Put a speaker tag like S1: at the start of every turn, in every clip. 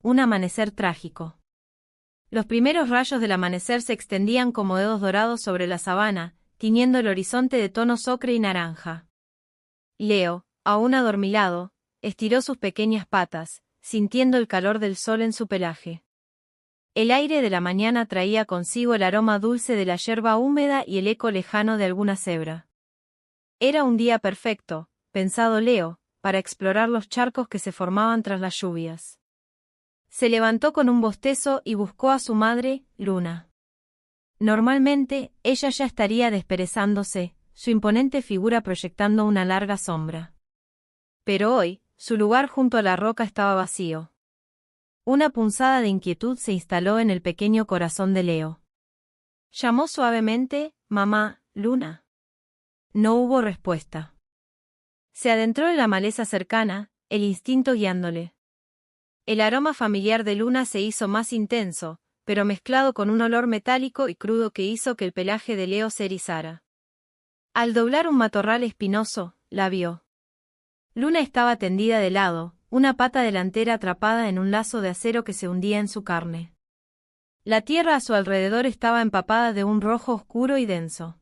S1: Un amanecer trágico. Los primeros rayos del amanecer se extendían como dedos dorados sobre la sabana, tiñendo el horizonte de tonos ocre y naranja. Leo, aún adormilado, estiró sus pequeñas patas, sintiendo el calor del sol en su pelaje. El aire de la mañana traía consigo el aroma dulce de la yerba húmeda y el eco lejano de alguna cebra. Era un día perfecto, pensado Leo, para explorar los charcos que se formaban tras las lluvias. Se levantó con un bostezo y buscó a su madre, Luna. Normalmente, ella ya estaría desperezándose, su imponente figura proyectando una larga sombra. Pero hoy, su lugar junto a la roca estaba vacío. Una punzada de inquietud se instaló en el pequeño corazón de Leo. Llamó suavemente, «Mamá, Luna». No hubo respuesta. Se adentró en la maleza cercana, el instinto guiándole. El aroma familiar de Luna se hizo más intenso, pero mezclado con un olor metálico y crudo que hizo que el pelaje de Leo se erizara. Al doblar un matorral espinoso, la vio. Luna estaba tendida de lado, una pata delantera atrapada en un lazo de acero que se hundía en su carne. La tierra a su alrededor estaba empapada de un rojo oscuro y denso.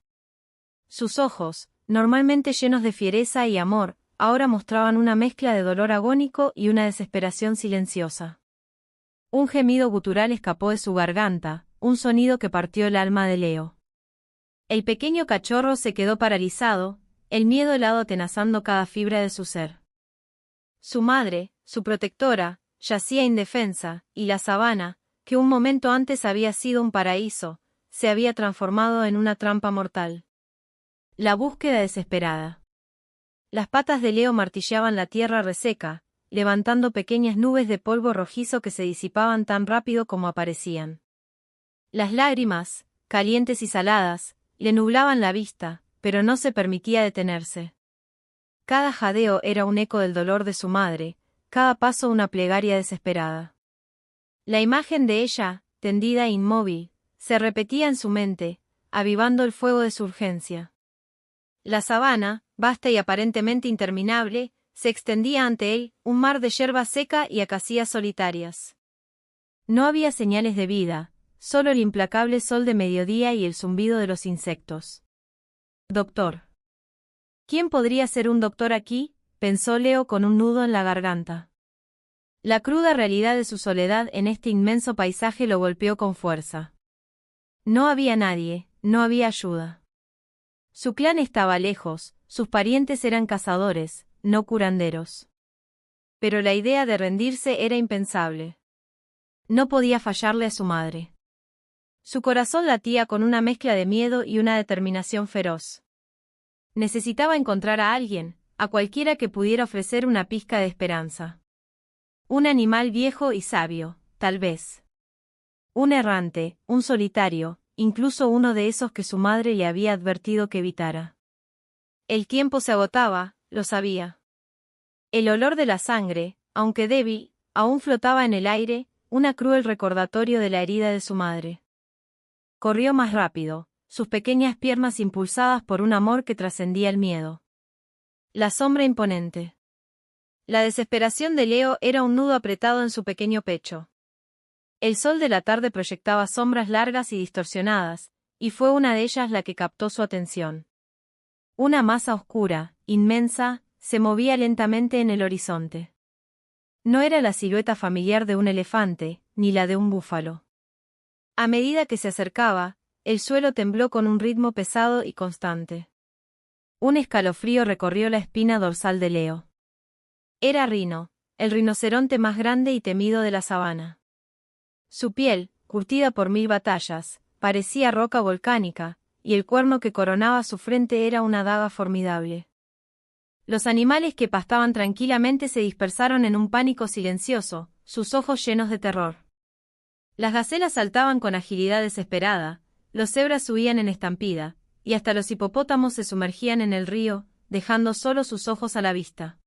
S1: Sus ojos, normalmente llenos de fiereza y amor, ahora mostraban una mezcla de dolor agónico y una desesperación silenciosa. Un gemido gutural escapó de su garganta, un sonido que partió el alma de Leo. El pequeño cachorro se quedó paralizado, el miedo helado atenazando cada fibra de su ser. Su madre, su protectora, yacía indefensa, y la sabana, que un momento antes había sido un paraíso, se había transformado en una trampa mortal. La búsqueda desesperada. Las patas de Leo martillaban la tierra reseca, levantando pequeñas nubes de polvo rojizo que se disipaban tan rápido como aparecían. Las lágrimas, calientes y saladas, le nublaban la vista, pero no se permitía detenerse. Cada jadeo era un eco del dolor de su madre, cada paso una plegaria desesperada. La imagen de ella, tendida e inmóvil, se repetía en su mente, avivando el fuego de su urgencia. La sabana, vasta y aparentemente interminable, se extendía ante él, un mar de yerba seca y acacias solitarias. No había señales de vida, solo el implacable sol de mediodía y el zumbido de los insectos. «Doctor. ¿Quién podría ser un doctor aquí?», pensó Leo con un nudo en la garganta. La cruda realidad de su soledad en este inmenso paisaje lo golpeó con fuerza. No había nadie, no había ayuda. Su clan estaba lejos, sus parientes eran cazadores, no curanderos. Pero la idea de rendirse era impensable. No podía fallarle a su madre. Su corazón latía con una mezcla de miedo y una determinación feroz. Necesitaba encontrar a alguien, a cualquiera que pudiera ofrecer una pizca de esperanza. Un animal viejo y sabio, tal vez. Un errante, un solitario, incluso uno de esos que su madre le había advertido que evitara. El tiempo se agotaba, lo sabía. El olor de la sangre, aunque débil, aún flotaba en el aire, una cruel recordatorio de la herida de su madre. Corrió más rápido, sus pequeñas piernas impulsadas por un amor que trascendía el miedo. La sombra imponente. La desesperación de Leo era un nudo apretado en su pequeño pecho. El sol de la tarde proyectaba sombras largas y distorsionadas, y fue una de ellas la que captó su atención. Una masa oscura, inmensa, se movía lentamente en el horizonte. No era la silueta familiar de un elefante, ni la de un búfalo. A medida que se acercaba, el suelo tembló con un ritmo pesado y constante. Un escalofrío recorrió la espina dorsal de Leo. Era Rhino, el rinoceronte más grande y temido de la sabana. Su piel, curtida por 1000 batallas, parecía roca volcánica, y el cuerno que coronaba su frente era una daga formidable. Los animales que pastaban tranquilamente se dispersaron en un pánico silencioso, sus ojos llenos de terror. Las gacelas saltaban con agilidad desesperada, los cebras huían en estampida, y hasta los hipopótamos se sumergían en el río, dejando solo sus ojos a la vista.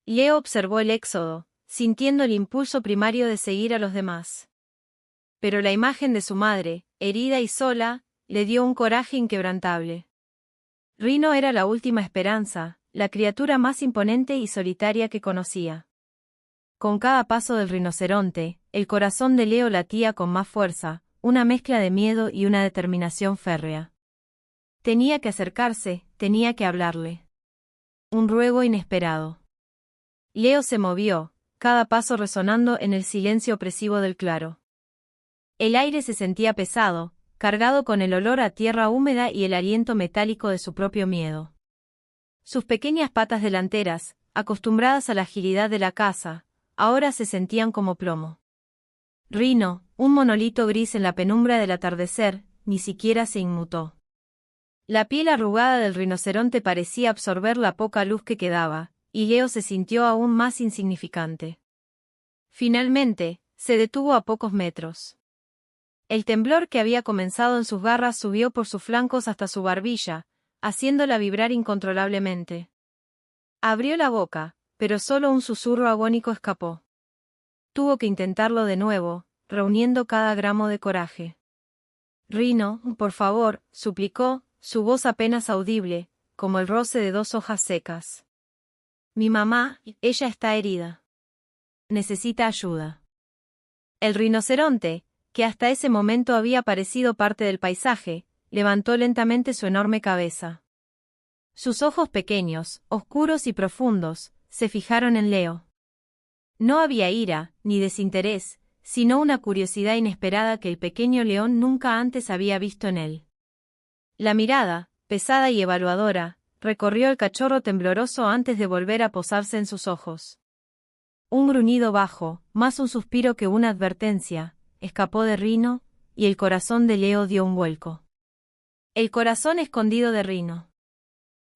S1: Leo observó el éxodo, sintiendo el impulso primario de seguir a los demás. Pero la imagen de su madre, herida y sola, le dio un coraje inquebrantable. Rhino era la última esperanza, la criatura más imponente y solitaria que conocía. Con cada paso del rinoceronte, el corazón de Leo latía con más fuerza, una mezcla de miedo y una determinación férrea. Tenía que acercarse, tenía que hablarle. Un ruego inesperado. Leo se movió, cada paso resonando en el silencio opresivo del claro. El aire se sentía pesado, cargado con el olor a tierra húmeda y el aliento metálico de su propio miedo. Sus pequeñas patas delanteras, acostumbradas a la agilidad de la caza, ahora se sentían como plomo. Rino, un monolito gris en la penumbra del atardecer, ni siquiera se inmutó. La piel arrugada del rinoceronte parecía absorber la poca luz que quedaba, y Leo se sintió aún más insignificante. Finalmente, se detuvo a pocos metros. El temblor que había comenzado en sus garras subió por sus flancos hasta su barbilla, haciéndola vibrar incontrolablemente. Abrió la boca, pero solo un susurro agónico escapó. Tuvo que intentarlo de nuevo, reuniendo cada gramo de coraje. Rino, por favor, suplicó, su voz apenas audible, como el roce de dos hojas secas. Mi mamá, ella está herida. Necesita ayuda. El rinoceronte, que hasta ese momento había parecido parte del paisaje, levantó lentamente su enorme cabeza. Sus ojos pequeños, oscuros y profundos, se fijaron en Leo. No había ira, ni desinterés, sino una curiosidad inesperada que el pequeño león nunca antes había visto en él. La mirada, pesada y evaluadora, recorrió el cachorro tembloroso antes de volver a posarse en sus ojos. Un gruñido bajo, más un suspiro que una advertencia, escapó de Rino, y el corazón de Leo dio un vuelco. El corazón escondido de Rino.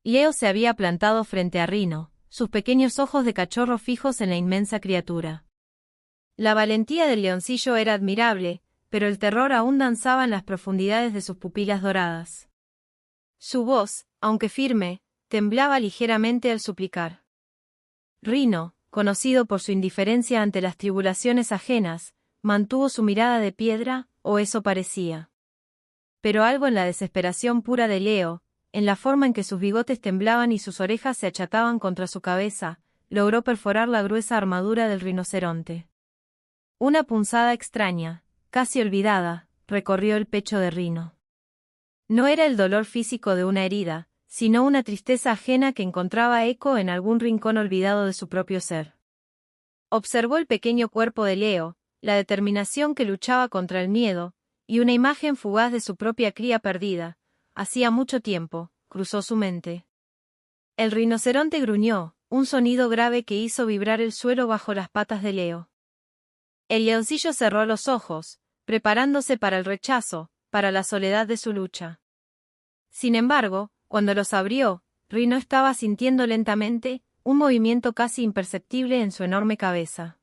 S1: Leo se había plantado frente a Rino, sus pequeños ojos de cachorro fijos en la inmensa criatura. La valentía del leoncillo era admirable, pero el terror aún danzaba en las profundidades de sus pupilas doradas. Su voz, aunque firme, temblaba ligeramente al suplicar. Rino, conocido por su indiferencia ante las tribulaciones ajenas, mantuvo su mirada de piedra, o eso parecía. Pero algo en la desesperación pura de Leo, en la forma en que sus bigotes temblaban y sus orejas se achataban contra su cabeza, logró perforar la gruesa armadura del rinoceronte. Una punzada extraña, casi olvidada, recorrió el pecho de Rino. No era el dolor físico de una herida, sino una tristeza ajena que encontraba eco en algún rincón olvidado de su propio ser. Observó el pequeño cuerpo de Leo, la determinación que luchaba contra el miedo, y una imagen fugaz de su propia cría perdida. Hacía mucho tiempo, cruzó su mente. El rinoceronte gruñó, un sonido grave que hizo vibrar el suelo bajo las patas de Leo. El leoncillo cerró los ojos, preparándose para el rechazo, para la soledad de su lucha. Sin embargo, cuando los abrió, Rino estaba sintiendo lentamente un movimiento casi imperceptible en su enorme cabeza.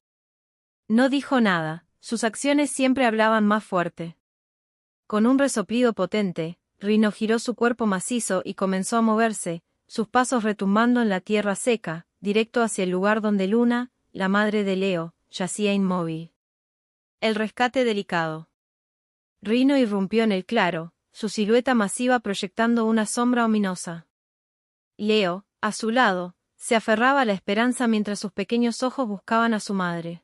S1: No dijo nada, sus acciones siempre hablaban más fuerte. Con un resoplido potente, Rino giró su cuerpo macizo y comenzó a moverse, sus pasos retumbando en la tierra seca, directo hacia el lugar donde Luna, la madre de Leo, yacía inmóvil. El rescate delicado. Rino irrumpió en el claro, su silueta masiva proyectando una sombra ominosa. Leo, a su lado, se aferraba a la esperanza mientras sus pequeños ojos buscaban a su madre.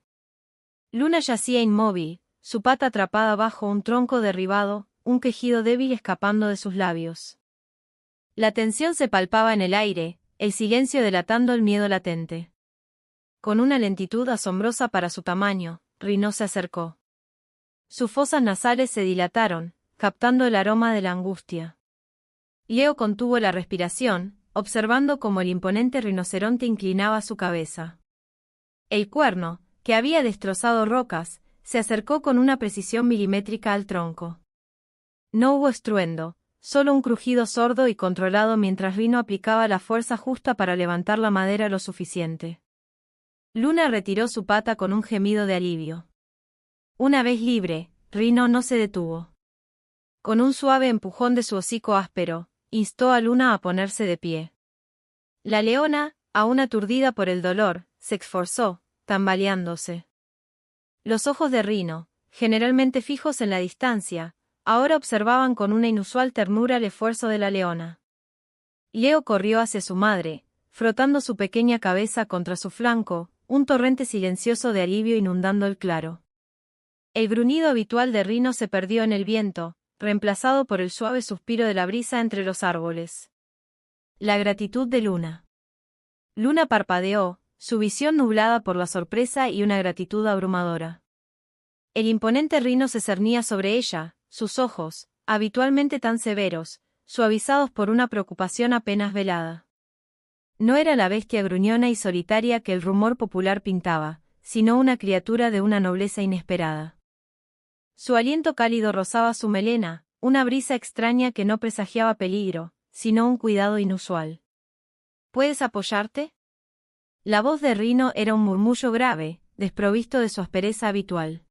S1: Luna yacía inmóvil, su pata atrapada bajo un tronco derribado, un quejido débil escapando de sus labios. La tensión se palpaba en el aire, el silencio delatando el miedo latente. Con una lentitud asombrosa para su tamaño, Rino se acercó. Sus fosas nasales se dilataron, captando el aroma de la angustia. Leo contuvo la respiración, observando cómo el imponente rinoceronte inclinaba su cabeza. El cuerno, que había destrozado rocas, se acercó con una precisión milimétrica al tronco. No hubo estruendo, solo un crujido sordo y controlado mientras Rino aplicaba la fuerza justa para levantar la madera lo suficiente. Luna retiró su pata con un gemido de alivio. Una vez libre, Rino no se detuvo. Con un suave empujón de su hocico áspero, instó a Luna a ponerse de pie. La leona, aún aturdida por el dolor, se esforzó, tambaleándose. Los ojos de Rino, generalmente fijos en la distancia, ahora observaban con una inusual ternura el esfuerzo de la leona. Leo corrió hacia su madre, frotando su pequeña cabeza contra su flanco, un torrente silencioso de alivio inundando el claro. El gruñido habitual de Rino se perdió en el viento, reemplazado por el suave suspiro de la brisa entre los árboles. La gratitud de Luna. Luna parpadeó, su visión nublada por la sorpresa y una gratitud abrumadora. El imponente Rino se cernía sobre ella, sus ojos, habitualmente tan severos, suavizados por una preocupación apenas velada. No era la bestia gruñona y solitaria que el rumor popular pintaba, sino una criatura de una nobleza inesperada. Su aliento cálido rozaba su melena, una brisa extraña que no presagiaba peligro, sino un cuidado inusual. ¿Puedes apoyarte? La voz de Rino era un murmullo grave, desprovisto de su aspereza habitual.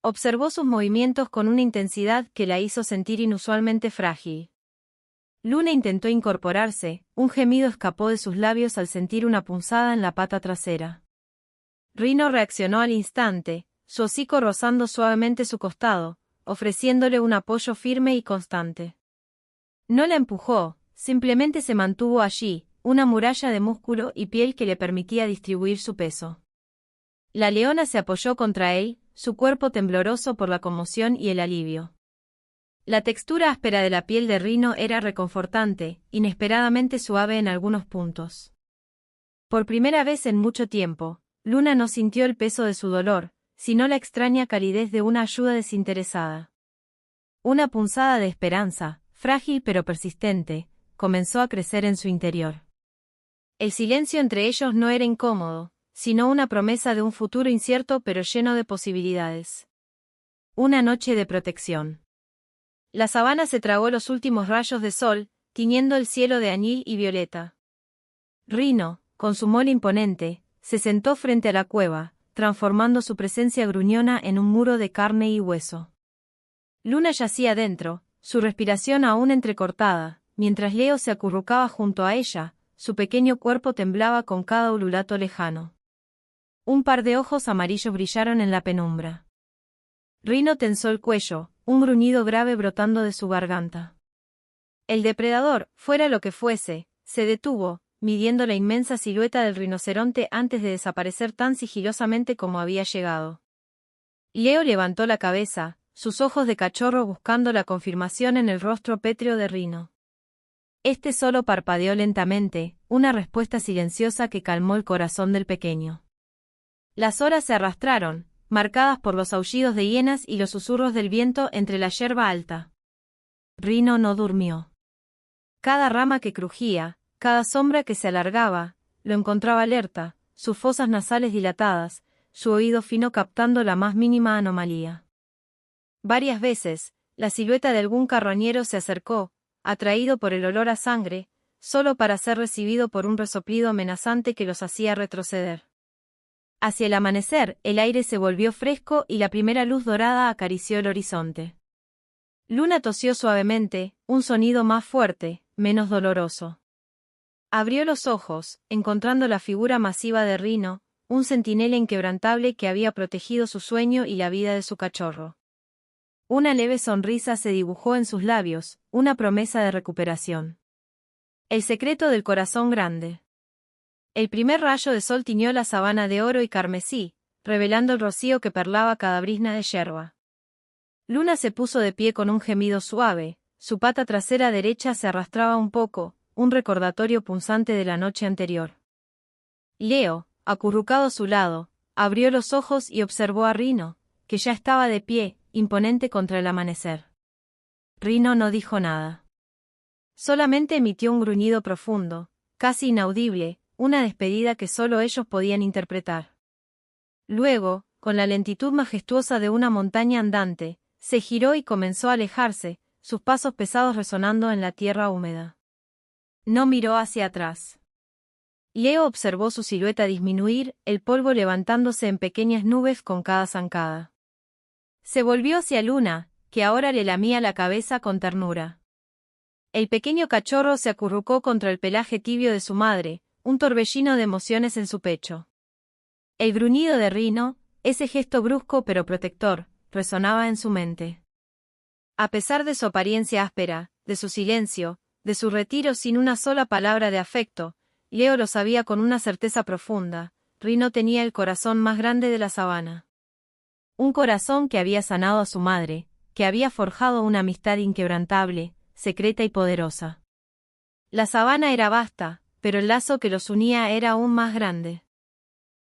S1: Observó sus movimientos con una intensidad que la hizo sentir inusualmente frágil. Luna intentó incorporarse, un gemido escapó de sus labios al sentir una punzada en la pata trasera. Rino reaccionó al instante, su hocico rozando suavemente su costado, ofreciéndole un apoyo firme y constante. No la empujó, simplemente se mantuvo allí, una muralla de músculo y piel que le permitía distribuir su peso. La leona se apoyó contra él, su cuerpo tembloroso por la conmoción y el alivio. La textura áspera de la piel de Rino era reconfortante, inesperadamente suave en algunos puntos. Por primera vez en mucho tiempo, Luna no sintió el peso de su dolor, sino la extraña calidez de una ayuda desinteresada. Una punzada de esperanza, frágil pero persistente, comenzó a crecer en su interior. El silencio entre ellos no era incómodo, sino una promesa de un futuro incierto pero lleno de posibilidades. Una noche de protección. La sabana se tragó los últimos rayos de sol, tiñendo el cielo de añil y violeta. Rino, con su mole imponente, se sentó frente a la cueva, transformando su presencia gruñona en un muro de carne y hueso. Luna yacía dentro, su respiración aún entrecortada, mientras Leo se acurrucaba junto a ella, su pequeño cuerpo temblaba con cada ululato lejano. Un par de ojos amarillos brillaron en la penumbra. Rino tensó el cuello, un gruñido grave brotando de su garganta. El depredador, fuera lo que fuese, se detuvo, midiendo la inmensa silueta del rinoceronte antes de desaparecer tan sigilosamente como había llegado. Leo levantó la cabeza, sus ojos de cachorro buscando la confirmación en el rostro pétreo de Rino. Este solo parpadeó lentamente, una respuesta silenciosa que calmó el corazón del pequeño. Las horas se arrastraron, marcadas por los aullidos de hienas y los susurros del viento entre la yerba alta. Rino no durmió. Cada rama que crujía, cada sombra que se alargaba, lo encontraba alerta, sus fosas nasales dilatadas, su oído fino captando la más mínima anomalía. Varias veces, la silueta de algún carroñero se acercó, atraído por el olor a sangre, solo para ser recibido por un resoplido amenazante que los hacía retroceder. Hacia el amanecer, el aire se volvió fresco y la primera luz dorada acarició el horizonte. Luna tosió suavemente, un sonido más fuerte, menos doloroso. Abrió los ojos, encontrando la figura masiva de Rino, un centinela inquebrantable que había protegido su sueño y la vida de su cachorro. Una leve sonrisa se dibujó en sus labios, una promesa de recuperación. El secreto del corazón grande. El primer rayo de sol tiñó la sabana de oro y carmesí, revelando el rocío que perlaba cada brizna de yerba. Luna se puso de pie con un gemido suave, su pata trasera derecha se arrastraba un poco, un recordatorio punzante de la noche anterior. Leo, acurrucado a su lado, abrió los ojos y observó a Rino, que ya estaba de pie, imponente contra el amanecer. Rino no dijo nada. Solamente emitió un gruñido profundo, casi inaudible, una despedida que solo ellos podían interpretar. Luego, con la lentitud majestuosa de una montaña andante, se giró y comenzó a alejarse, sus pasos pesados resonando en la tierra húmeda. No miró hacia atrás. Leo observó su silueta disminuir, el polvo levantándose en pequeñas nubes con cada zancada. Se volvió hacia Luna, que ahora le lamía la cabeza con ternura. El pequeño cachorro se acurrucó contra el pelaje tibio de su madre, un torbellino de emociones en su pecho. El gruñido de Rino, ese gesto brusco pero protector, resonaba en su mente. A pesar de su apariencia áspera, de su silencio, de su retiro sin una sola palabra de afecto, Leo lo sabía con una certeza profunda, Rino tenía el corazón más grande de la sabana. Un corazón que había sanado a su madre, que había forjado una amistad inquebrantable, secreta y poderosa. La sabana era vasta, pero el lazo que los unía era aún más grande.